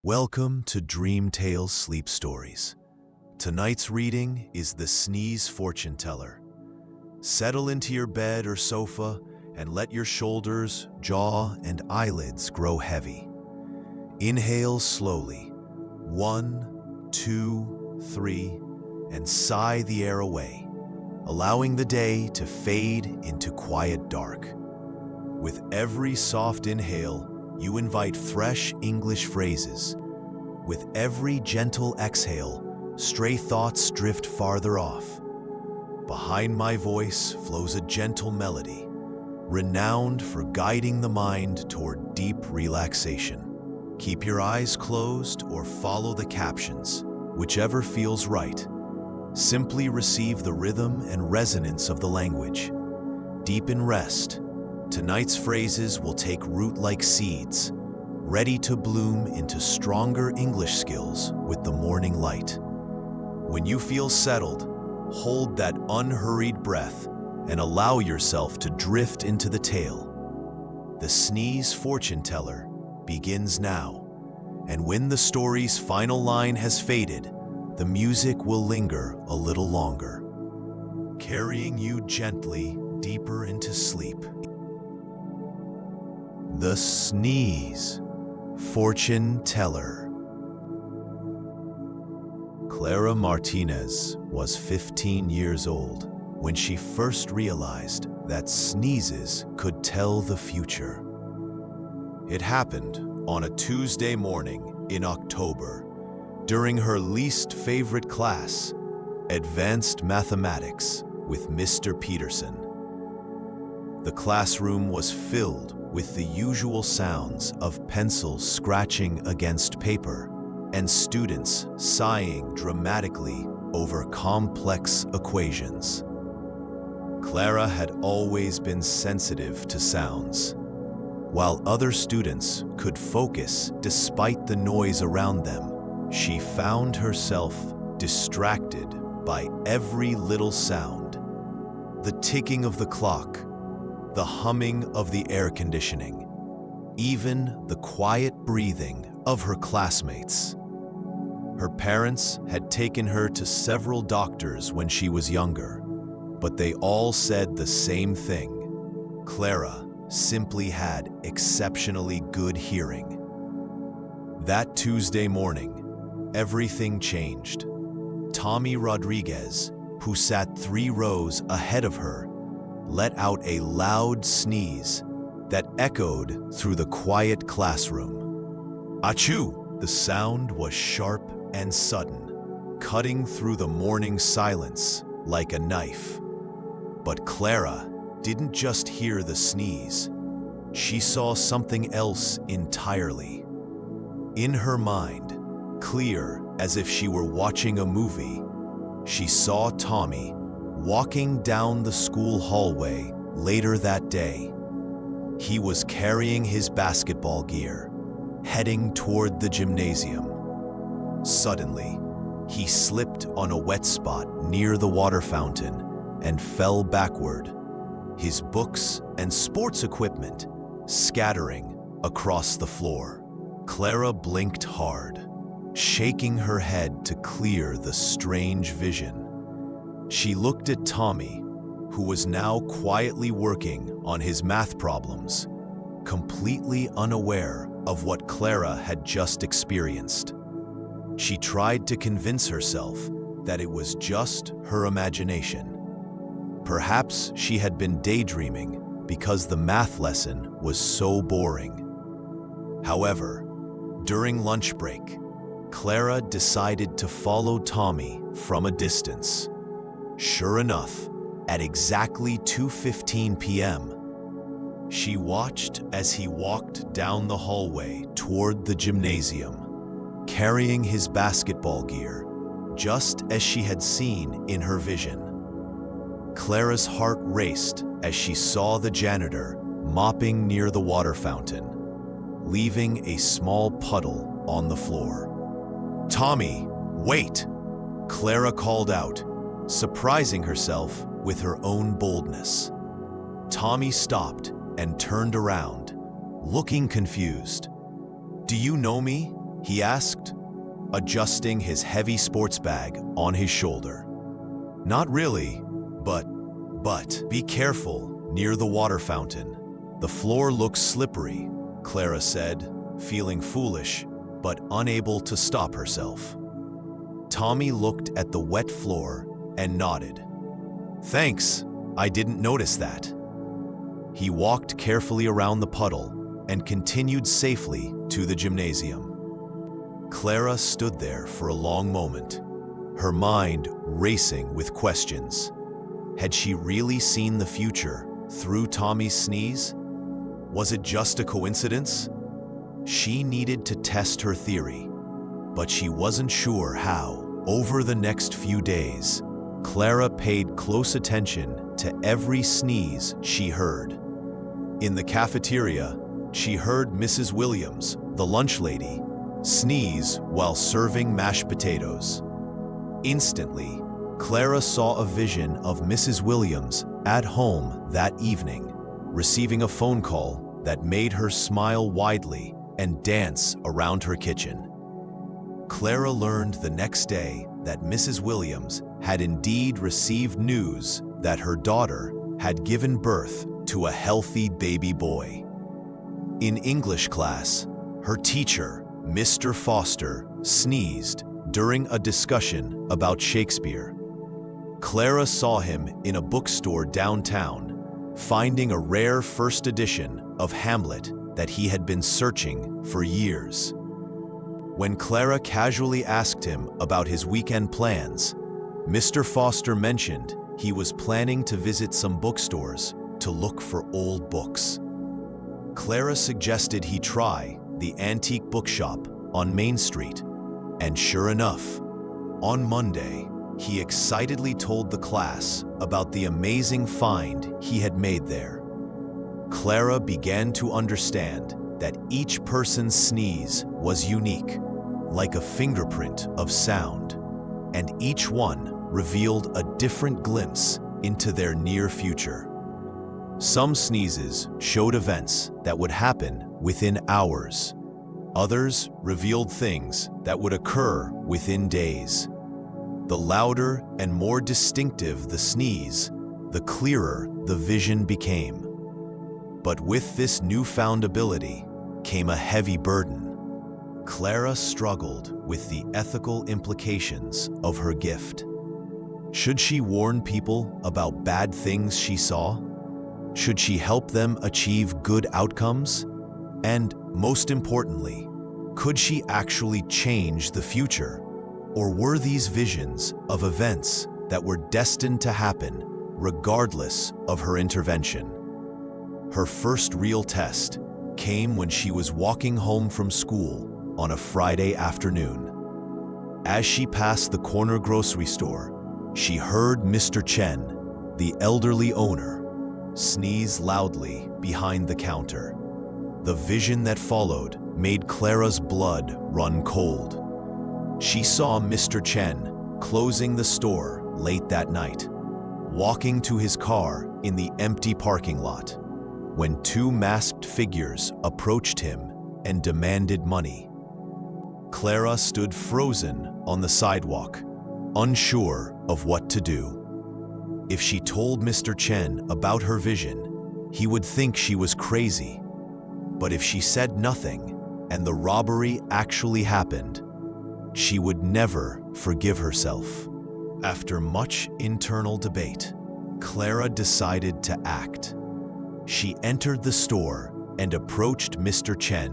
Welcome to Dream Tales Sleep Stories. Tonight's reading is The Sneeze Fortune Teller. Settle into your bed or sofa and let your shoulders, jaw, and eyelids grow heavy. Inhale slowly, 1, 2, 3, and sigh the air away, allowing the day to fade into quiet dark. With every soft inhale, you invite fresh English phrases. With every gentle exhale, stray thoughts drift farther off. Behind my voice flows a gentle melody, renowned for guiding the mind toward deep relaxation. Keep your eyes closed or follow the captions, whichever feels right. Simply receive the rhythm and resonance of the language. Deep in rest, tonight's phrases will take root like seeds, ready to bloom into stronger English skills with the morning light. When you feel settled, hold that unhurried breath and allow yourself to drift into the tale. The Sneeze Fortune Teller begins now, and when the story's final line has faded, the music will linger a little longer, carrying you gently deeper into sleep. The Sneeze Fortune Teller. Clara Martinez was 15 years old when she first realized that sneezes could tell the future. It happened on a Tuesday morning in October during her least favorite class, Advanced Mathematics, with Mr. Peterson. The classroom was filled with the usual sounds of pencils scratching against paper and students sighing dramatically over complex equations. Clara had always been sensitive to sounds. While other students could focus despite the noise around them, she found herself distracted by every little sound. The ticking of the clock, the humming of the air conditioning, even the quiet breathing of her classmates. Her parents had taken her to several doctors when she was younger, but they all said the same thing: Clara simply had exceptionally good hearing. That Tuesday morning, everything changed. Tommy Rodriguez, who sat 3 rows ahead of her, let out a loud sneeze that echoed through the quiet classroom. Achoo! The sound was sharp and sudden, cutting through the morning silence like a knife. But Clara didn't just hear the sneeze. She saw something else entirely. In her mind, clear as if she were watching a movie, she saw Tommy walking down the school hallway later that day. He was carrying his basketball gear, heading toward the gymnasium. Suddenly, he slipped on a wet spot near the water fountain and fell backward, his books and sports equipment scattering across the floor. Clara blinked hard, shaking her head to clear the strange vision. She looked at Tommy, who was now quietly working on his math problems, completely unaware of what Clara had just experienced. She tried to convince herself that it was just her imagination. Perhaps she had been daydreaming because the math lesson was so boring. However, during lunch break, Clara decided to follow Tommy from a distance. Sure enough, at exactly 2:15 p.m., she watched as he walked down the hallway toward the gymnasium, carrying his basketball gear, just as she had seen in her vision. Clara's heart raced as she saw the janitor mopping near the water fountain, leaving a small puddle on the floor. "Tommy, wait!" Clara called out, surprising herself with her own boldness. Tommy stopped and turned around, looking confused. "Do you know me?" he asked, adjusting his heavy sports bag on his shoulder. Not really, but be careful near the water fountain. The floor looks slippery, Clara said, feeling foolish, but unable to stop herself. Tommy looked at the wet floor and nodded. Thanks, I didn't notice that. He walked carefully around the puddle and continued safely to the gymnasium. Clara stood there for a long moment, her mind racing with questions. Had she really seen the future through Tommy's sneeze? Was it just a coincidence? She needed to test her theory, but she wasn't sure how. Over the next few days, Clara paid close attention to every sneeze she heard. In the cafeteria, she heard Mrs. Williams, the lunch lady, sneeze while serving mashed potatoes. Instantly, Clara saw a vision of Mrs. Williams at home that evening, receiving a phone call that made her smile widely and dance around her kitchen. Clara learned the next day that Mrs. Williams had indeed received news that her daughter had given birth to a healthy baby boy. In English class, her teacher, Mr. Foster, sneezed during a discussion about Shakespeare. Clara saw him in a bookstore downtown, finding a rare first edition of Hamlet that he had been searching for years. When Clara casually asked him about his weekend plans, Mr. Foster mentioned he was planning to visit some bookstores to look for old books. Clara suggested he try the antique bookshop on Main Street, and sure enough, on Monday, he excitedly told the class about the amazing find he had made there. Clara began to understand that each person's sneeze was unique, like a fingerprint of sound, and each one revealed a different glimpse into their near future. Some sneezes showed events that would happen within hours. Others revealed things that would occur within days. The louder and more distinctive the sneeze, the clearer the vision became. But with this newfound ability came a heavy burden. Clara struggled with the ethical implications of her gift. Should she warn people about bad things she saw? Should she help them achieve good outcomes? And most importantly, could she actually change the future? Or were these visions of events that were destined to happen regardless of her intervention? Her first real test came when she was walking home from school on a Friday afternoon. As she passed the corner grocery store, she heard Mr. Chen, the elderly owner, sneeze loudly behind the counter. The vision that followed made Clara's blood run cold. She saw Mr. Chen closing the store late that night, walking to his car in the empty parking lot, when two masked figures approached him and demanded money. Clara stood frozen on the sidewalk, unsure of what to do. If she told Mr. Chen about her vision, he would think she was crazy. But if she said nothing and the robbery actually happened, she would never forgive herself. After much internal debate, Clara decided to act. She entered the store and approached Mr. Chen,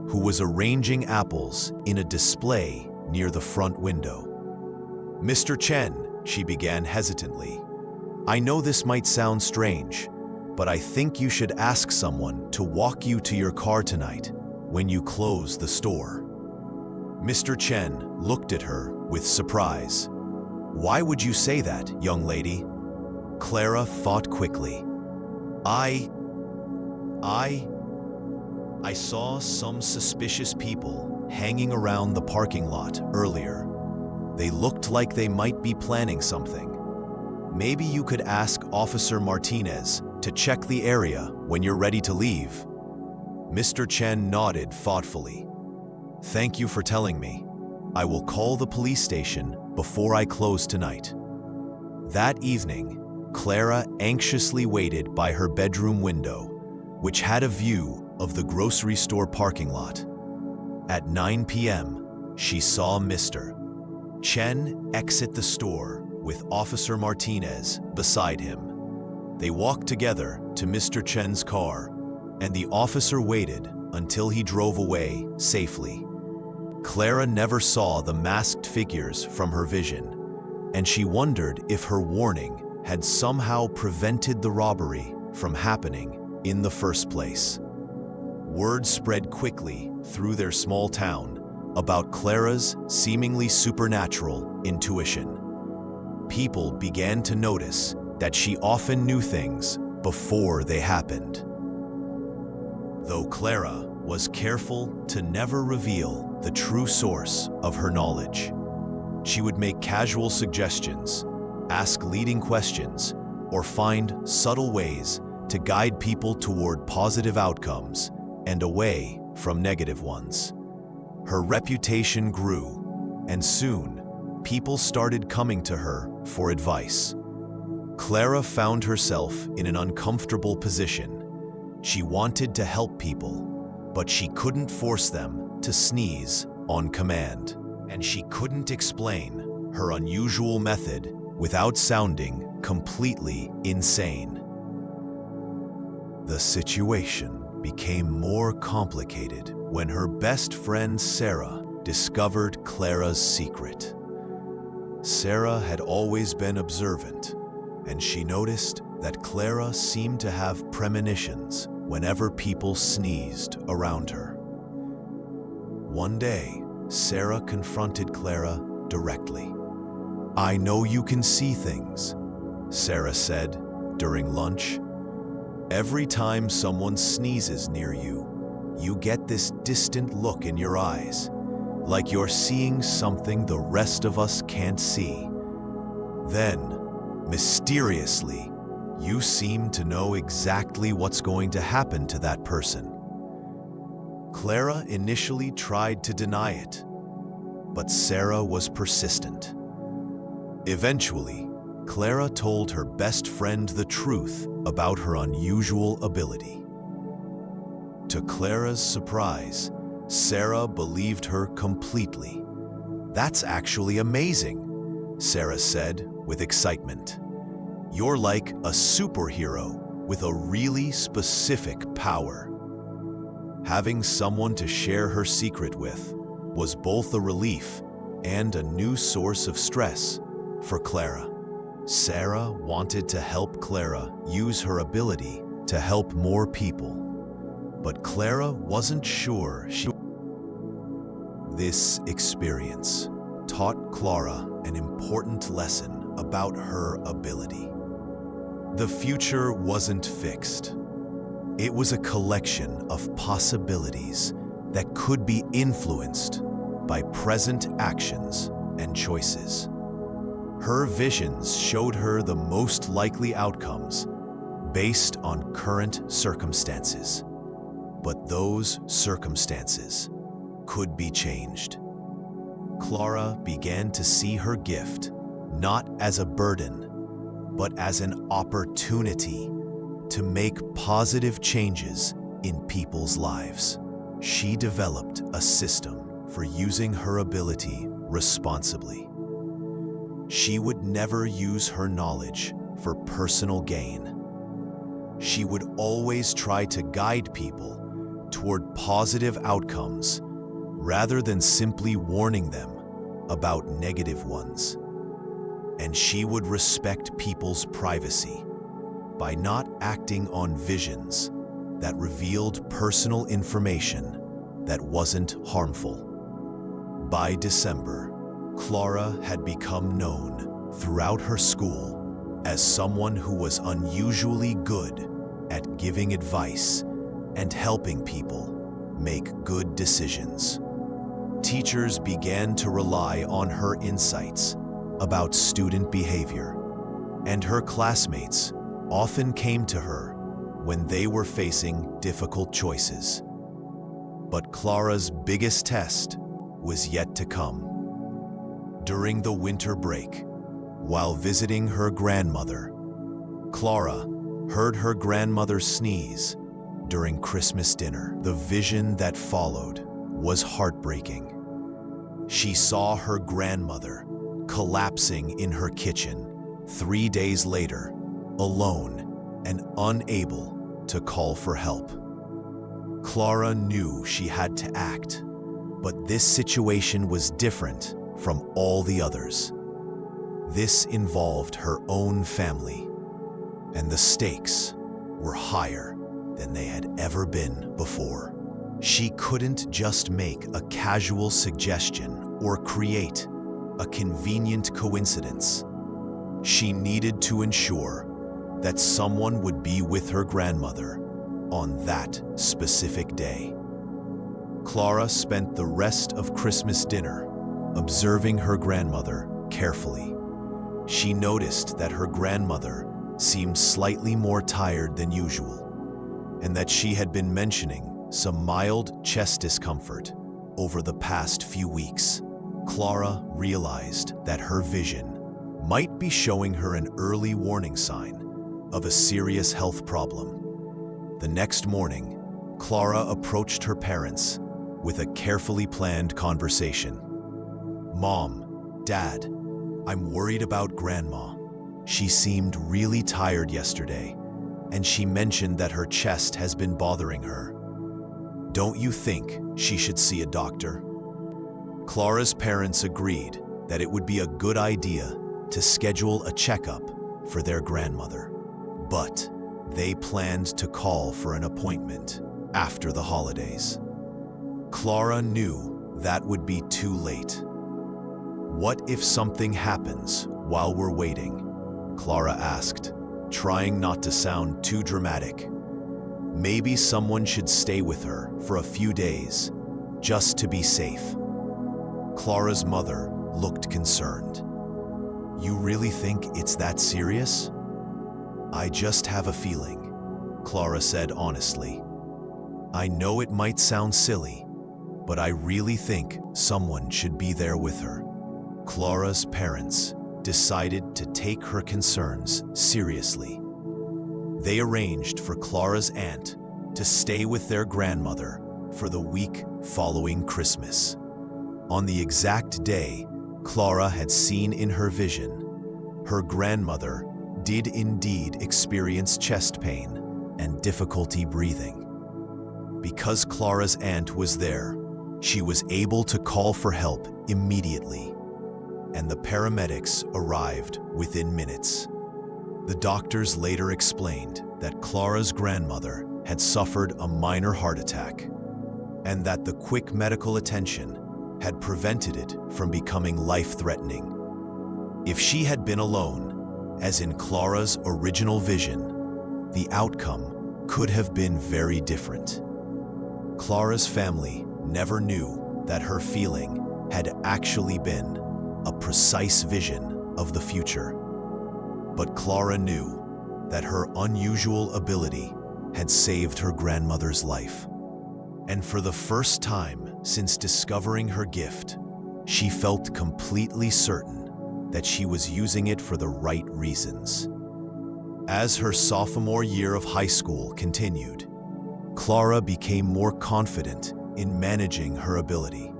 who was arranging apples in a display near the front window. Mr. Chen, she began hesitantly, I know this might sound strange, but I think you should ask someone to walk you to your car tonight when you close the store. Mr. Chen looked at her with surprise. Why would you say that, young lady? Clara thought quickly. I saw some suspicious people hanging around the parking lot earlier. They looked like they might be planning something. Maybe you could ask Officer Martinez to check the area when you're ready to leave. Mr. Chen nodded thoughtfully. Thank you for telling me. I will call the police station before I close tonight." That evening, Clara anxiously waited by her bedroom window, which had a view of the grocery store parking lot. At 9 p.m., she saw Mr. Chen exit the store with Officer Martinez beside him. They walked together to Mr. Chen's car, and the officer waited until he drove away safely. Clara never saw the masked figures from her vision, and she wondered if her warning had somehow prevented the robbery from happening in the first place. Word spread quickly through their small town about Clara's seemingly supernatural intuition. People began to notice that she often knew things before they happened. Though Clara was careful to never reveal the true source of her knowledge, she would make casual suggestions, ask leading questions, or find subtle ways to guide people toward positive outcomes and away from negative ones. Her reputation grew, and soon, people started coming to her for advice. Clara found herself in an uncomfortable position. She wanted to help people, but she couldn't force them to sneeze on command, and she couldn't explain her unusual method without sounding completely insane. The situation became more complicated when her best friend Sarah discovered Clara's secret. Sarah had always been observant, and she noticed that Clara seemed to have premonitions whenever people sneezed around her. One day, Sarah confronted Clara directly. "I know you can see things," Sarah said during lunch. "Every time someone sneezes near you, you get this distant look in your eyes, like you're seeing something the rest of us can't see. Then, mysteriously, you seem to know exactly what's going to happen to that person." Clara initially tried to deny it, but Sarah was persistent. Eventually, Clara told her best friend the truth about her unusual ability. To Clara's surprise, Sarah believed her completely. "That's actually amazing," Sarah said with excitement. "You're like a superhero with a really specific power." Having someone to share her secret with was both a relief and a new source of stress for Clara. Sarah wanted to help Clara use her ability to help more people, but Clara wasn't sure she. This experience taught Clara an important lesson about her ability. The future wasn't fixed. It was a collection of possibilities that could be influenced by present actions and choices. Her visions showed her the most likely outcomes based on current circumstances. But those circumstances could be changed. Clara began to see her gift not as a burden, but as an opportunity to make positive changes in people's lives. She developed a system for using her ability responsibly. She would never use her knowledge for personal gain. She would always try to guide people toward positive outcomes rather than simply warning them about negative ones. And she would respect people's privacy by not acting on visions that revealed personal information that wasn't harmful. By December, Clara had become known throughout her school as someone who was unusually good at giving advice and helping people make good decisions. Teachers began to rely on her insights about student behavior, and her classmates often came to her when they were facing difficult choices. But Clara's biggest test was yet to come. During the winter break, while visiting her grandmother, Clara heard her grandmother sneeze during Christmas dinner. The vision that followed was heartbreaking. She saw her grandmother collapsing in her kitchen 3 days later, alone and unable to call for help. Clara knew she had to act, but this situation was different from all the others. This involved her own family, and the stakes were higher than they had ever been before. She couldn't just make a casual suggestion or create a convenient coincidence. She needed to ensure that someone would be with her grandmother on that specific day. Clara spent the rest of Christmas dinner observing her grandmother carefully. She noticed that her grandmother seemed slightly more tired than usual, and that she had been mentioning some mild chest discomfort over the past few weeks. Clara realized that her vision might be showing her an early warning sign of a serious health problem. The next morning, Clara approached her parents with a carefully planned conversation. "Mom, Dad, I'm worried about Grandma. She seemed really tired yesterday, and she mentioned that her chest has been bothering her. Don't you think she should see a doctor?" Clara's parents agreed that it would be a good idea to schedule a checkup for their grandmother, but they planned to call for an appointment after the holidays. Clara knew that would be too late. "What if something happens while we're waiting?" Clara asked, trying not to sound too dramatic. Maybe someone should stay with her for a few days, just to be safe. Clara's mother looked concerned. "You really think it's that serious?" "I just have a feeling," Clara said honestly. "I know it might sound silly, but I really think someone should be there with her." Clara's parents decided to take her concerns seriously. They arranged for Clara's aunt to stay with their grandmother for the week following Christmas. On the exact day Clara had seen in her vision, her grandmother did indeed experience chest pain and difficulty breathing. Because Clara's aunt was there, she was able to call for help immediately, and the paramedics arrived within minutes. The doctors later explained that Clara's grandmother had suffered a minor heart attack, and that the quick medical attention had prevented it from becoming life-threatening. If she had been alone, as in Clara's original vision, the outcome could have been very different. Clara's family never knew that her feeling had actually been a precise vision of the future. But Clara knew that her unusual ability had saved her grandmother's life. And for the first time since discovering her gift, she felt completely certain that she was using it for the right reasons. As her sophomore year of high school continued, Clara became more confident in managing her ability.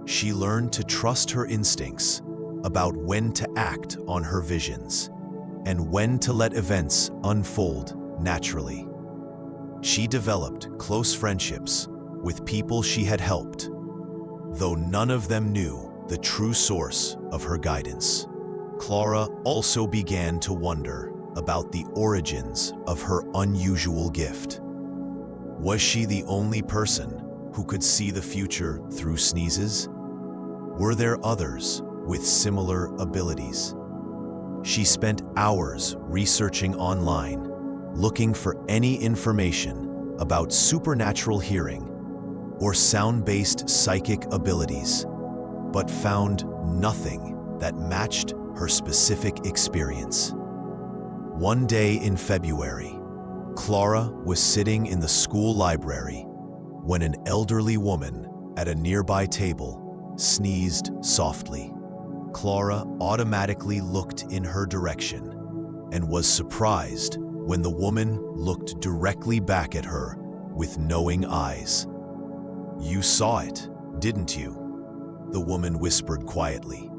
She learned to trust her instincts about when to act on her visions and when to let events unfold naturally. She developed close friendships with people she had helped, though none of them knew the true source of her guidance. Clara also began to wonder about the origins of her unusual gift. Was she the only person who could see the future through sneezes? Were there others with similar abilities? She spent hours researching online, looking for any information about supernatural hearing or sound-based psychic abilities, but found nothing that matched her specific experience. One day in February, Clara was sitting in the school library when an elderly woman at a nearby table sneezed softly. Clara automatically looked in her direction and was surprised when the woman looked directly back at her with knowing eyes. "You saw it, didn't you?" the woman whispered quietly.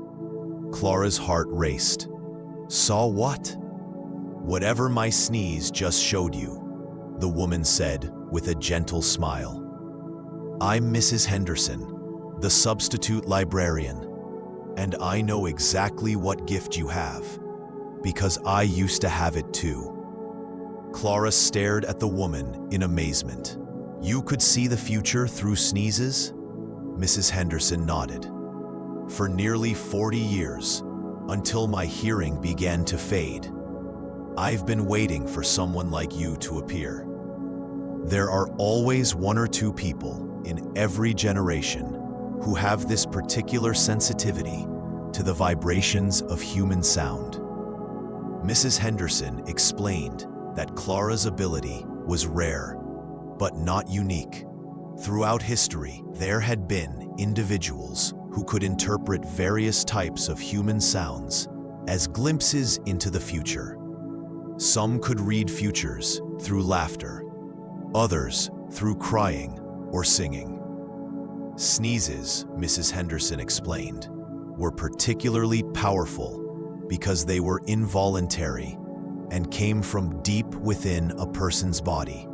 Clara's heart raced. "Saw what?" "Whatever my sneeze just showed you," the woman said with a gentle smile. "I'm Mrs. Henderson, the substitute librarian, and I know exactly what gift you have, because I used to have it too." Clara stared at the woman in amazement. "You could see the future through sneezes?" Mrs. Henderson nodded. "For nearly 40 years, until my hearing began to fade, I've been waiting for someone like you to appear. There are always one or two people in every generation who have this particular sensitivity to the vibrations of human sound." Mrs. Henderson explained that Clara's ability was rare, but not unique. Throughout history, there had been individuals who could interpret various types of human sounds as glimpses into the future. Some could read futures through laughter, others through crying or singing. Sneezes, Mrs. Henderson explained, were particularly powerful because they were involuntary and came from deep within a person's body,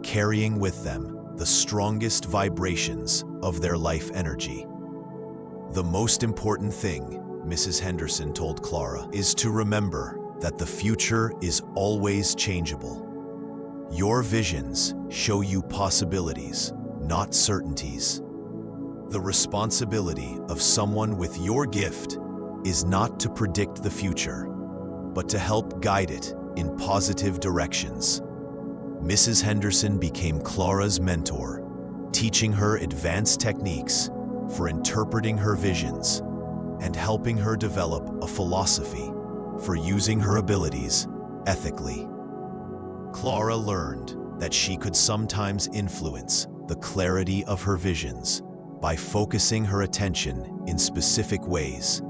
carrying with them the strongest vibrations of their life energy. "The most important thing," Mrs. Henderson told Clara, "is to remember that the future is always changeable. Your visions show you possibilities, not certainties. The responsibility of someone with your gift is not to predict the future, but to help guide it in positive directions." Mrs. Henderson became Clara's mentor, teaching her advanced techniques for interpreting her visions and helping her develop a philosophy for using her abilities ethically. Clara learned that she could sometimes influence the clarity of her visions by focusing her attention in specific ways,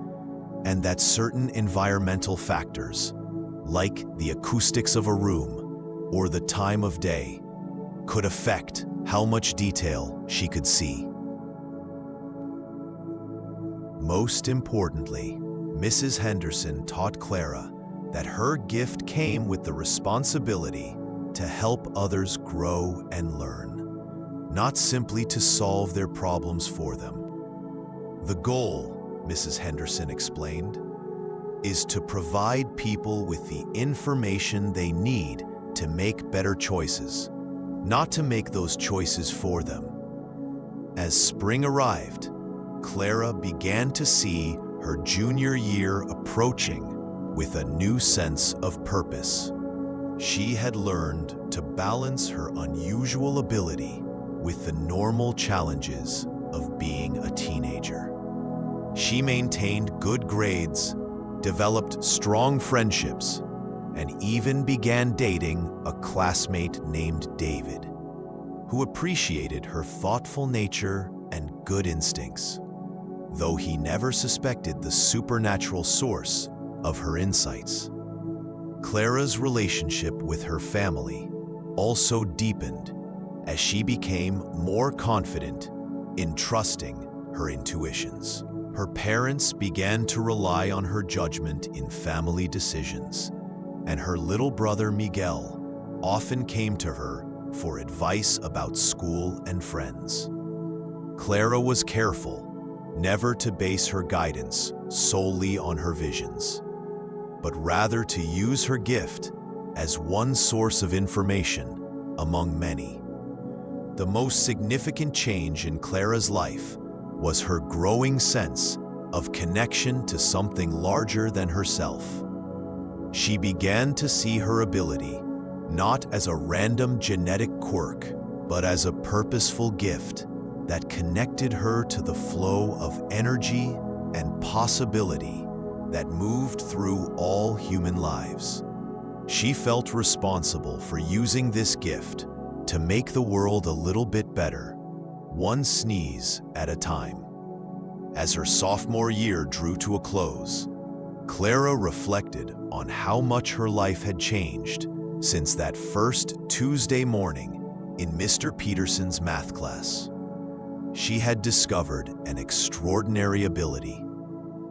and that certain environmental factors, like the acoustics of a room or the time of day, could affect how much detail she could see. Most importantly, Mrs. Henderson taught Clara that her gift came with the responsibility to help others grow and learn, not simply to solve their problems for them. The goal, Mrs. Henderson explained, is to provide people with the information they need to make better choices, not to make those choices for them. As spring arrived, Clara began to see her junior year approaching with a new sense of purpose. She had learned to balance her unusual ability with the normal challenges of being a teenager. She maintained good grades, developed strong friendships, and even began dating a classmate named David, who appreciated her thoughtful nature and good instincts, though he never suspected the supernatural source of her insights. Clara's relationship with her family also deepened as she became more confident in trusting her intuitions. Her parents began to rely on her judgment in family decisions, and her little brother Miguel often came to her for advice about school and friends. Clara was careful never to base her guidance solely on her visions, but rather to use her gift as one source of information among many. The most significant change in Clara's life was her growing sense of connection to something larger than herself. She began to see her ability not as a random genetic quirk, but as a purposeful gift that connected her to the flow of energy and possibility that moved through all human lives. She felt responsible for using this gift to make the world a little bit better, one sneeze at a time. As her sophomore year drew to a close, Clara reflected on how much her life had changed since that first Tuesday morning in Mr. Peterson's math class. She had discovered an extraordinary ability,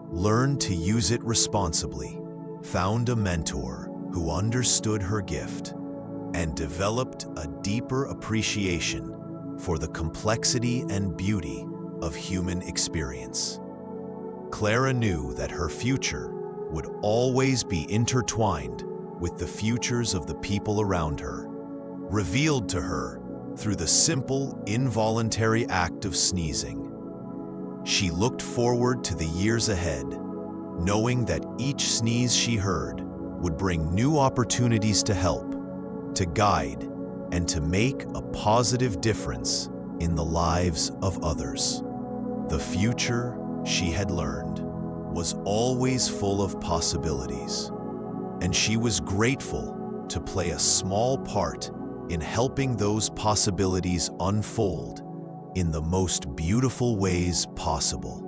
learned to use it responsibly, found a mentor who understood her gift, and developed a deeper appreciation for the complexity and beauty of human experience. Clara knew that her future would always be intertwined with the futures of the people around her, revealed to her through the simple, involuntary act of sneezing. She looked forward to the years ahead, knowing that each sneeze she heard would bring new opportunities to help, to guide, and to make a positive difference in the lives of others. The future, she had learned, was always full of possibilities, and she was grateful to play a small part in helping those possibilities unfold in the most beautiful ways possible.